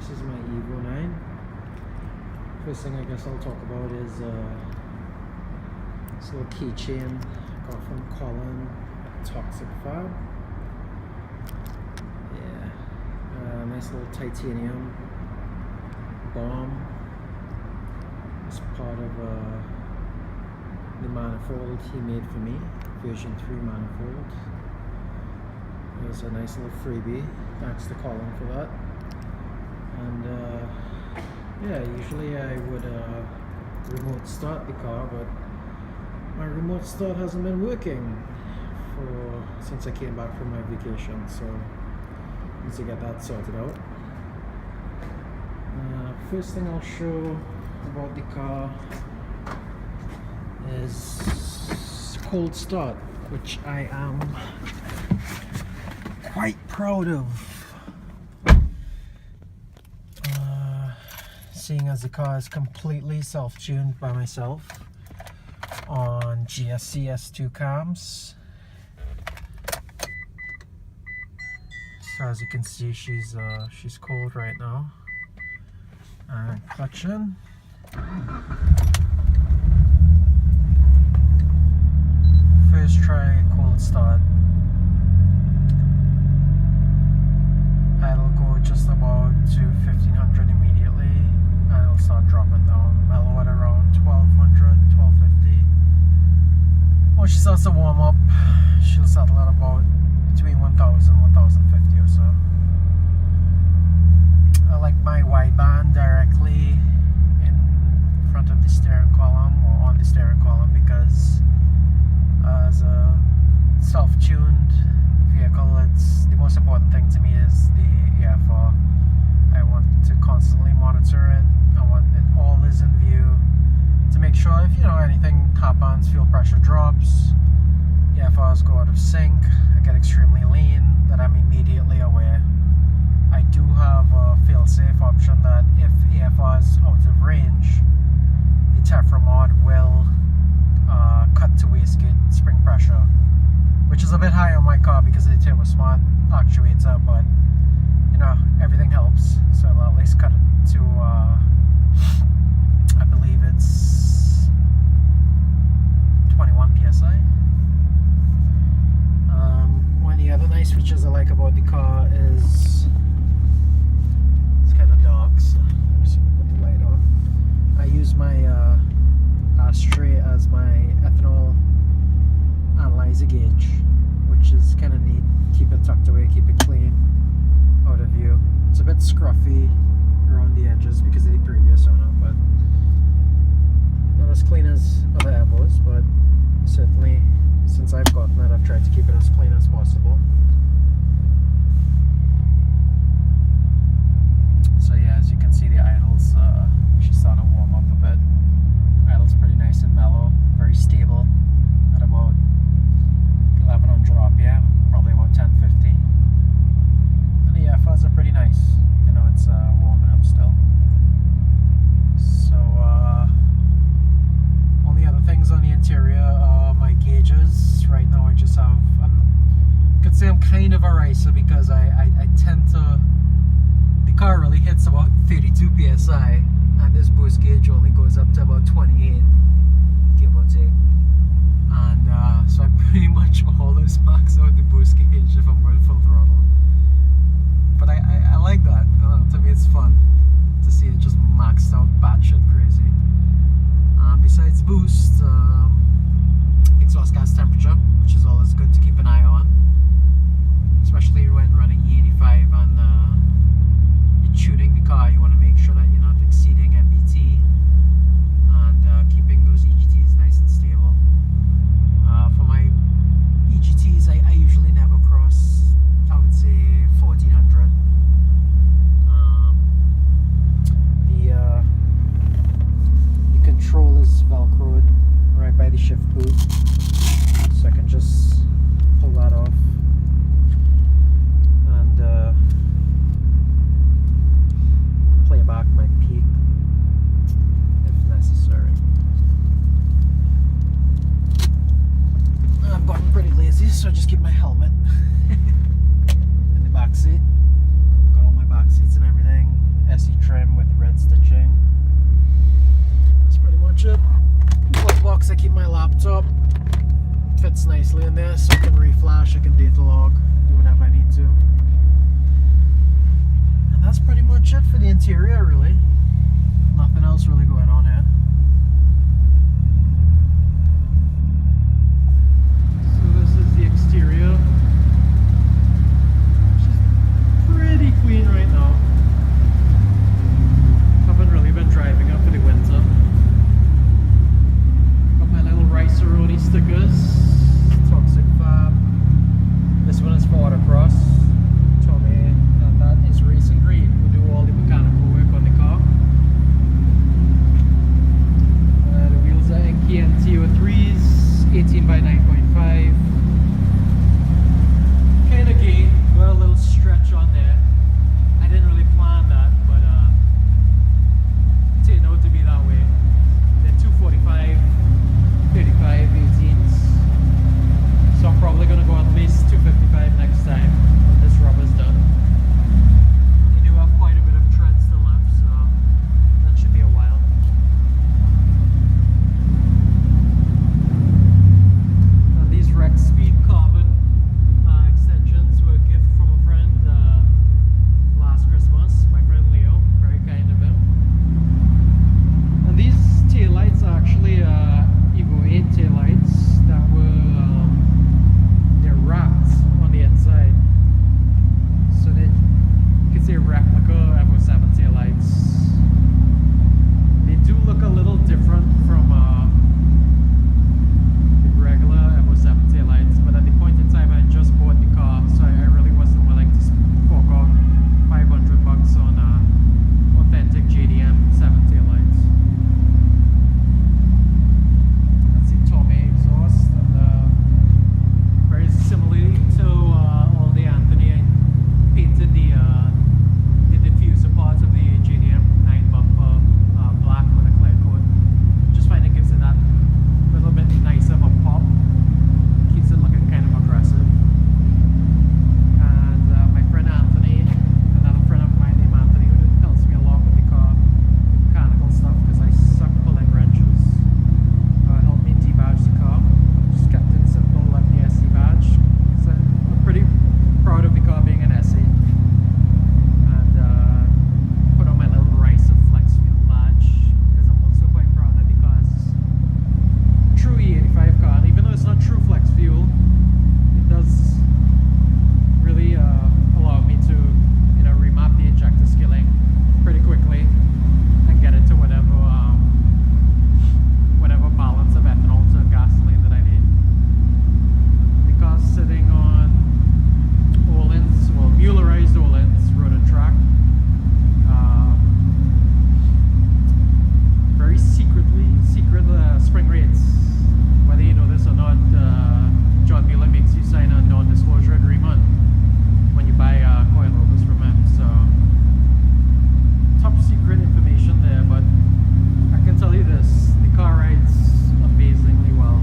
This is my Evo 9. First thing I guess I'll talk about is this little keychain got from Colin at Toxic Fab. Yeah, nice little titanium bomb. It's part of the manifold he made for me, version 3 manifold. It was a nice little freebie. Thanks to Colin for that. And yeah, usually I would remote start the car, but my remote start hasn't been working since I came back from my vacation, so I need to get that sorted out. First thing I'll show about the car is cold start, which I am quite proud of. Seeing as the car is completely self-tuned by myself on GSC S2 cams. So as you can see, she's cold right now. And clutch in. First try cold start. It'll go just about to 1500 immediately. And it'll start dropping down, mellow at around 1200, 1250. Once she starts to warm up, she'll settle at about between 1000, 1050 or so. I like my wideband directly in front of the steering column or on the steering column because as a self-tuned vehicle, it's the most important thing to me is the EFR. I want to constantly monitor it. I want it always in view to make sure if anything happens, fuel pressure drops, EFRs go out of sync, I get extremely lean, that I'm immediately aware. I do have a fail-safe option that if EFR is out of range, the Teframod will cut to wastegate spring pressure, which is a bit high on my car because of the TurboSmart actuator, but everything helps, so I'll at least cut it to I believe it's 21 psi. One of the other nice features I like about the car is it's kind of dark, so let me see if I put the light on. I use my ashtray as my ethanol analyzer gauge, which is kind of neat. Keep it tucked away, keep it clean, out of view. It's a bit scruffy around the edges because of the previous owner, but not as clean as other Evos, but certainly since I've gotten it, I've tried to keep it as clean as possible. So yeah, as you can see, the idles, she's starting to warm up a bit. Idle's pretty nice and mellow, very stable at about 1100 RPM, probably about 1050. And the EFRs are pretty nice, even though it's warming up still. So, only other things on the interior are my gauges. Right now I just have, I could say I'm kind of a racer because I tend to, the car really hits about 32 psi and this boost gauge only goes up to about 28, give or take. And so I pretty much always max out the boost gauge if I'm going full throttle. But I like that. To me it's fun to see it just maxed out batshit crazy. Besides boost, exhaust gas temperature, which is always good to keep an eye on, especially when running E85 and you're tuning the car. You want to make sure that you're not exceeding MBT and keeping those EGTs nice and stable. For my EGTs, I usually never cross, I would say, 1400. The control is velcroed right by the shift boot, so I can just pull that off and play back my peak if necessary. I've gotten pretty lazy, so I just keep my helmet in the back seat. Got all my back seats and everything. fits nicely in there, so I can reflash, I can data log, do whatever I need to. And that's pretty much it for the interior, really. Nothing else really going on here. So this is the exterior. Which is pretty clean right now. Haven't really been driving up for the winter. Got my little Rice-A-Roni stickers. Toxic Fab. This one is for Autocross. Tommy, and that is Racing Green. We do all the mechanical work on the car. The wheels are NKN TO3s, 18 by 9.5. Kind of gay, got a little stretch on there. I didn't really plan that, but it turned out to be that way. They're 245, 35, 18s. So I'm probably going to go at least 255 next time when this rubber's done. They do have quite a bit of tread still left, so that should be a while. Now these Rex Speed carbon extensions were a gift from a friend last Christmas. My friend Leo, very kind of him. And these taillights are actually Evo 8 taillights that were they're wrapped on the inside, so that you can see a replica Evo 7 taillights. They do look a little different from the regular Evo 7 taillights, but at the point in time I just bought the car, so I really wasn't willing to fork out $500 on authentic JDM 7 taillights. That's the Tommy exhaust, and very similarly to all the Anthony, I painted the diffuser parts of the JDM 9 bumper black with a clear coat. Just find it gives it that little bit nicer of a pop, keeps it looking kind of aggressive. And my friend Anthony, another friend of mine named Anthony, who helps me a lot with the car, the mechanical stuff, because I suck pulling wrenches, helped me debadge the car. Just kept it simple, left the SE badge. So I'm pretty proud of the car being an SE. And put on my little Rice of Flex Fuel badge, because I'm also quite proud that the car is a true E85 car. And even though it's not true Flex Fuel, it does really allow me to, remap the injector skilling pretty quickly and get it to whatever balance of ethanol to gasoline that I need. The car's sitting on Öhlins, well, Muellerized Öhlins road and track. Very secret spring rates. Whether you know this or not, John Mueller makes you sign a non-disclosure agreement when you buy coilovers from him. So top secret information there, but I can tell you this: the car rides amazingly well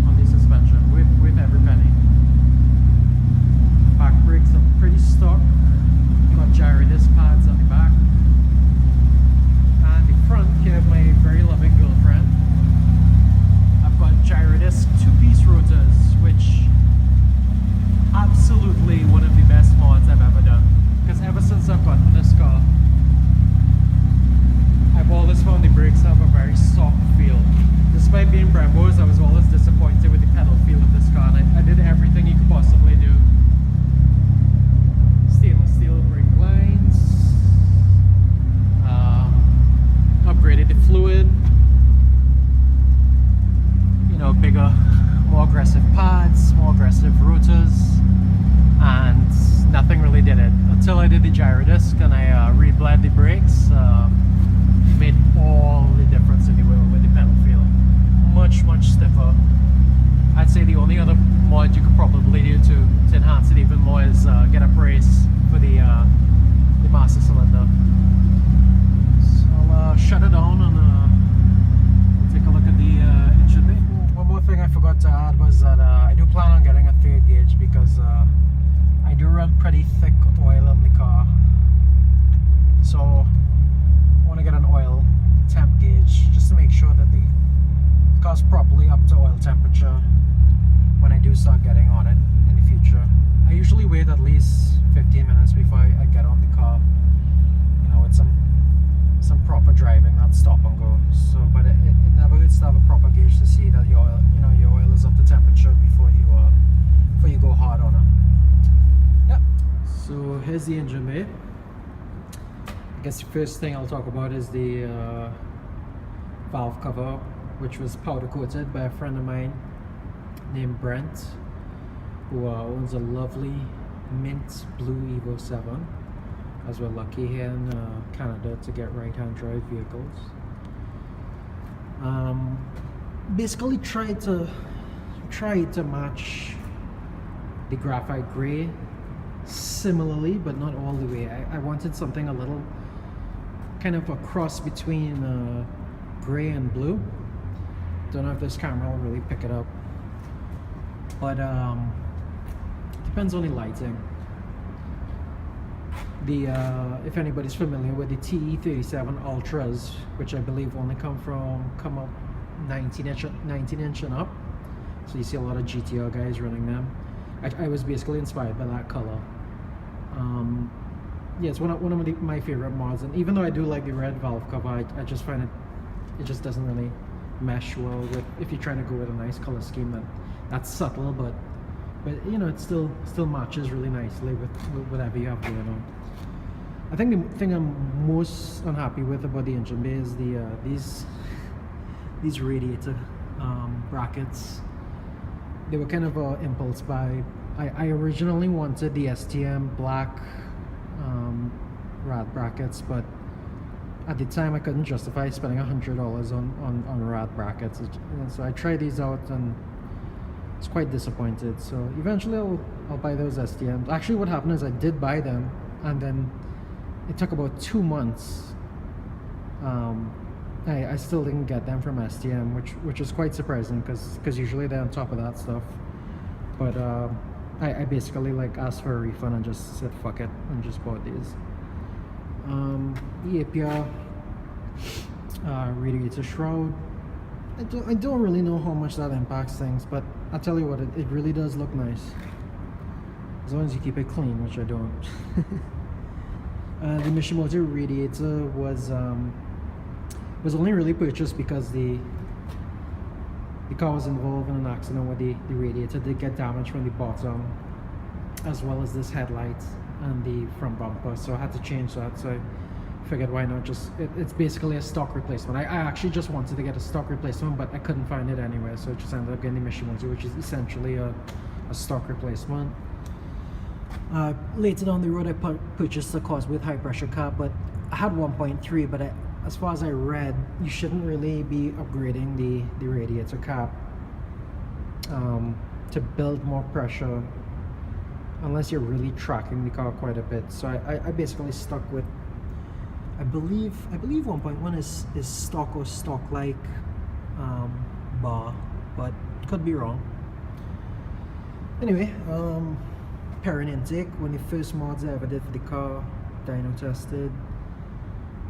on the suspension with every penny. Back brakes are pretty stock. Got gyro disc pads on the back. And the front here, my very loving girlfriend, I've got gyro disc 2-piece rotors, which absolutely one of the best mods I've ever done. Because ever since I've gotten this car, I've always found the brakes have a very soft feel. Despite being Brembos, I was always disappointed with the pedal feel of this car, and I did everything you could possibly do. Stainless steel brake lines, upgraded the fluid, bigger, more aggressive pads, more aggressive rotors, and nothing really did it until I did the gyro disc and I rebled the brakes. Made all the difference in the wheel with the pedal feel. Much stiffer. I'd say the only other mod you could probably do to enhance it even more is get a brace for the master cylinder. So I'll shut it down and take a look at the engine bay. One more thing I forgot to add was that I do plan on getting a 3rd gauge because I do run pretty thick oil in the car. So I want to get an oil temp gauge just to make sure that the car's properly up to oil temperature. do start getting on it in the future. I usually wait at least 15 minutes before I get on the car, you know, with some proper driving, not stop and go. So, but it never hurts to have a proper gauge to see that your oil, you know, your oil is up to temperature before you go hard on it. Yeah. So here's the engine bay. I guess the first thing I'll talk about is the valve cover, which was powder coated by a friend of mine named Brent, who owns a lovely mint blue Evo 7, as we're lucky here in Canada to get right-hand drive vehicles. Basically tried to match the graphite gray similarly, but not all the way. I wanted something a little kind of a cross between gray and blue. Don't know if this camera will really pick it up, but depends on the lighting. The if anybody's familiar with the TE37 Ultras, which I believe only come up 19 inch and up, so you see a lot of GTR guys running them. I was basically inspired by that color. Yeah, it's one of my favorite mods, and even though I do like the red valve cover, I just find it just doesn't really mesh well with, if you're trying to go with a nice color scheme that's subtle, but you know, it still matches really nicely with whatever you have going on. I think the thing I'm most unhappy with about the engine bay is these radiator brackets. They were kind of an impulse buy. I originally wanted the STM black rad brackets, but at the time I couldn't justify spending $100 on rad brackets, so I tried these out and it's quite disappointed. So eventually I'll buy those STMs. Actually, what happened is I did buy them, and then it took about 2 months. I still didn't get them from STM, which is quite surprising because usually they're on top of that stuff. But I basically like asked for a refund and just said fuck it and just bought these. The APR radiator shroud. I don't really know how much that impacts things, but I'll tell you what, it really does look nice, as long as you keep it clean, which I don't. The Mishimoto radiator was only really purchased because the car was involved in an accident where the radiator did get damaged from the bottom, as well as this headlight and the front bumper, so I had to change that. So I figured why not just, it's basically a stock replacement. I actually just wanted to get a stock replacement, but I couldn't find it anywhere, so I just ended up getting the Mishimoto, which is essentially a stock replacement. Later down the road I purchased a Cosworth high pressure cap, but I had 1.3, but as far as I read, you shouldn't really be upgrading the radiator cap to build more pressure unless you're really tracking the car quite a bit. So I basically stuck with, I believe 1.1 is stock or stock like bar, but could be wrong. Anyway, parent intake, one of the first mods I ever did for the car, dyno tested.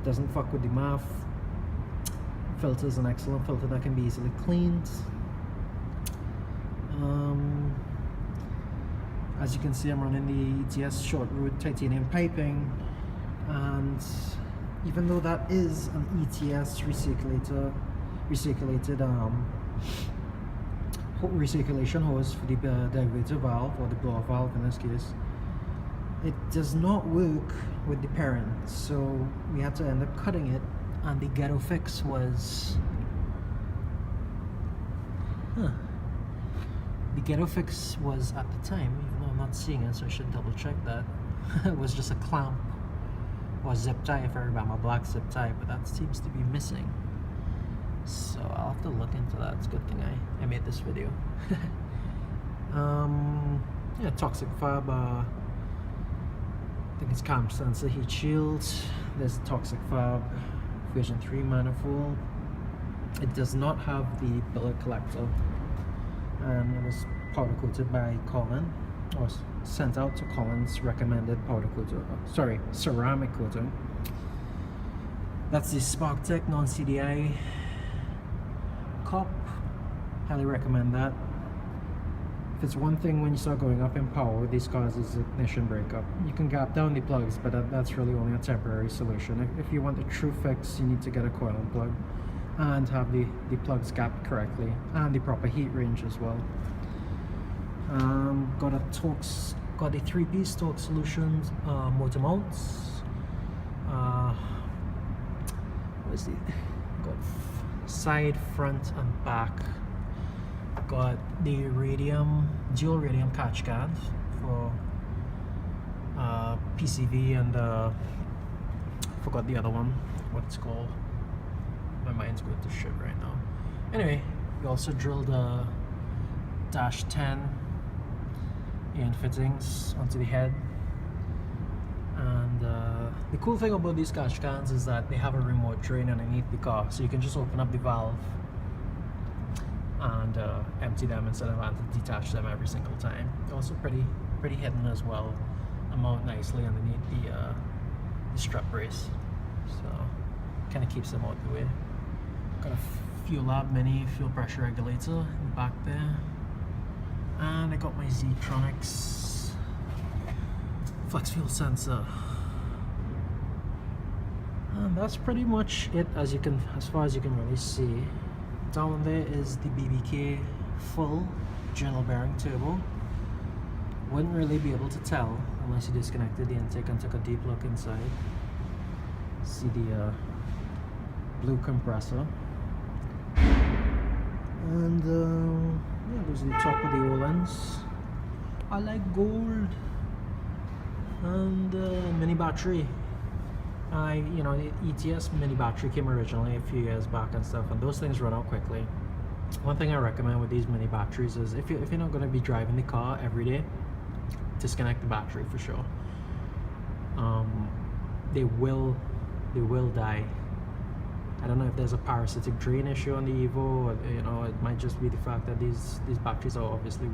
Doesn't fuck with the math. Filter is an excellent filter that can be easily cleaned. As you can see, I'm running the ETS short route titanium piping, and even though that is an ETS recirculated recirculation hose for the diverter valve, or the blower valve in this case, it does not work with the parent, so we had to end up cutting it, and the ghetto fix was the ghetto fix was, at the time, even though I'm not seeing it, so I should double check that, it was just a clamp or zip tie, if I remember, black zip tie, but that seems to be missing. So I'll have to look into that. It's a good thing I made this video. Yeah, toxic fab. I think it's cam sensor heat shield. There's toxic fab version 3 manifold. It does not have the billet collector, and it was powder coated by Colin, or sent out to Colin's recommended powder coater. Sorry, ceramic coating. That's the SparkTech non-CDI cup. Highly recommend that. if it's one thing when you start going up in power with these cars is ignition breakup. You can gap down the plugs, but that's really only a temporary solution. If you want a true fix, you need to get a coil plug and have the plugs gapped correctly and the proper heat range as well. Got the 3-piece torque solutions motor mounts. Got side, front and back. Got the dual radium catch cans for PCV and forgot the other one, what it's called. My mind's going to shit right now. Anyway, we also drilled a dash 10 and fittings onto the head. And the cool thing about these catch cans is that they have a remote drain underneath the car, so you can just open up the valve and empty them instead of having to detach them every single time. They're also pretty hidden as well, and mount nicely underneath the strut brace, so kind of keeps them out of the way. Got a Fuel Lab mini fuel pressure regulator in the back there, and I got my Z-Tronics flex fuel sensor. And that's pretty much it, as far as you can really see. Down there is the BBK full journal bearing turbo. Wouldn't really be able to tell unless you disconnected the intake and took a deep look inside. See the blue compressor. And yeah, those are the top of the O-lens. I like gold. And mini battery. The ETS mini battery came originally a few years back and stuff, and those things run out quickly. One thing I recommend with these mini batteries is if you're not going to be driving the car every day, disconnect the battery for sure. They will die. I don't know if there's a parasitic drain issue on the Evo, or, it might just be the fact that these batteries are obviously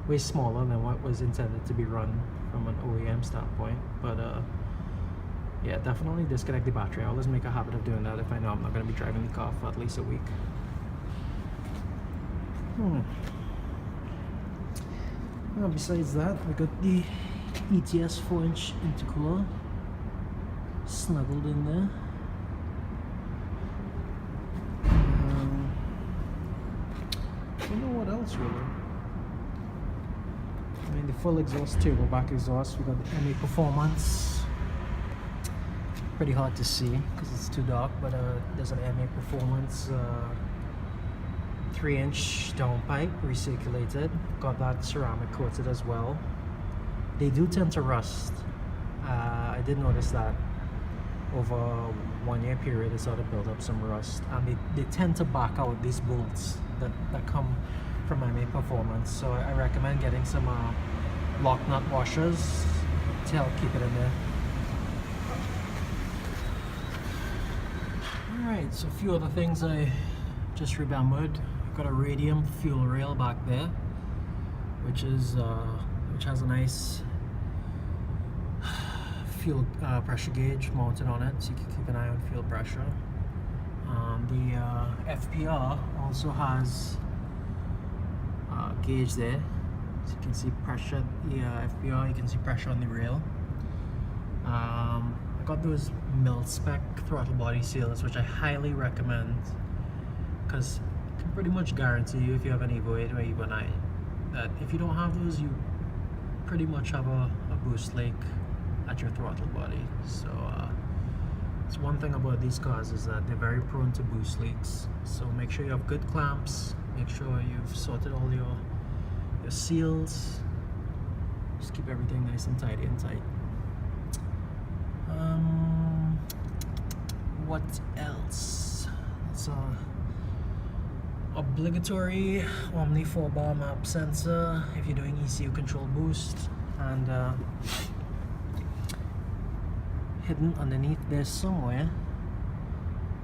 way smaller than what was intended to be run from an OEM standpoint. But yeah, definitely disconnect the battery. I always make a habit of doing that if I know I'm not going to be driving the car for at least a week. Well, besides that, we got the ETS 4-inch intercooler snuggled in there. I don't know what else really. I mean, the full exhaust, turbo back exhaust. We got the MA Performance. Pretty hard to see because it's too dark, but there's an MA Performance 3-inch downpipe recirculated. Got that ceramic coated as well. They do tend to rust. I did notice that over a 1-year period. It started to build up some rust, and they tend to back out these bolts that come from MA Performance. So I recommend getting some lock nut washers to help keep it in there. Alright, so a few other things I just remembered. Got a radium fuel rail back there, which has a nice fuel pressure gauge mounted on it, so you can keep an eye on fuel pressure. The FPR also has a gauge there, so you can see pressure. The FPR, you can see pressure on the rail. I got those mil-spec throttle body seals, which I highly recommend, because I can pretty much guarantee you, if you have an Evo 8 or Evo 9, that if you don't have those, you pretty much have a boost leak at your throttle body. So it's one thing about these cars is that they're very prone to boost leaks. So make sure you have good clamps, make sure you've sorted all your seals, just keep everything nice and tidy and tight. What else? It's obligatory Omni 4-bar map sensor if you're doing ECU control boost, and hidden underneath there somewhere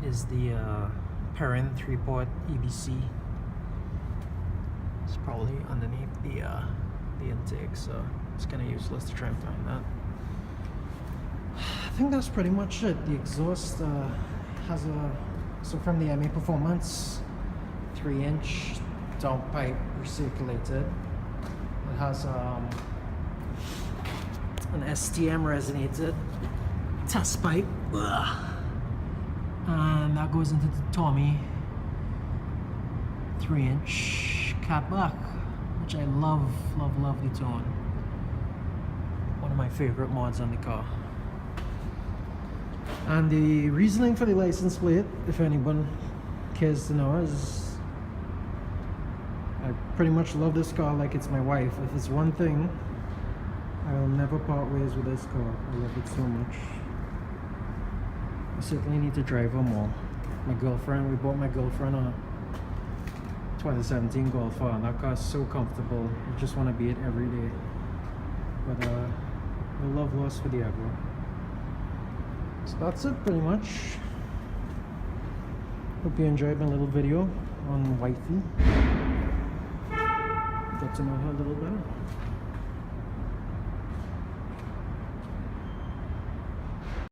is the Perrin 3-port EBC. It's probably underneath the intake, so it's kind of useless to try and find that. I think that's pretty much it. The exhaust has so from the MA Performance 3-inch downpipe recirculated. has an STM resonated test pipe. Ugh. And that goes into the Tommy 3-inch catback, which I love the tone. One of my favorite mods on the car. And the reasoning for the license plate, if anyone cares to know, is I pretty much love this car like it's my wife. If it's one thing, I will never part ways with this car. I love it so much. I certainly need to drive her more. We bought my girlfriend a 2017 Golf R, and that car is so comfortable. You just want to be it every day. But the love lost for the Agua. So that's it pretty much. Hope you enjoyed my little video on wifey. Got to know her a little better.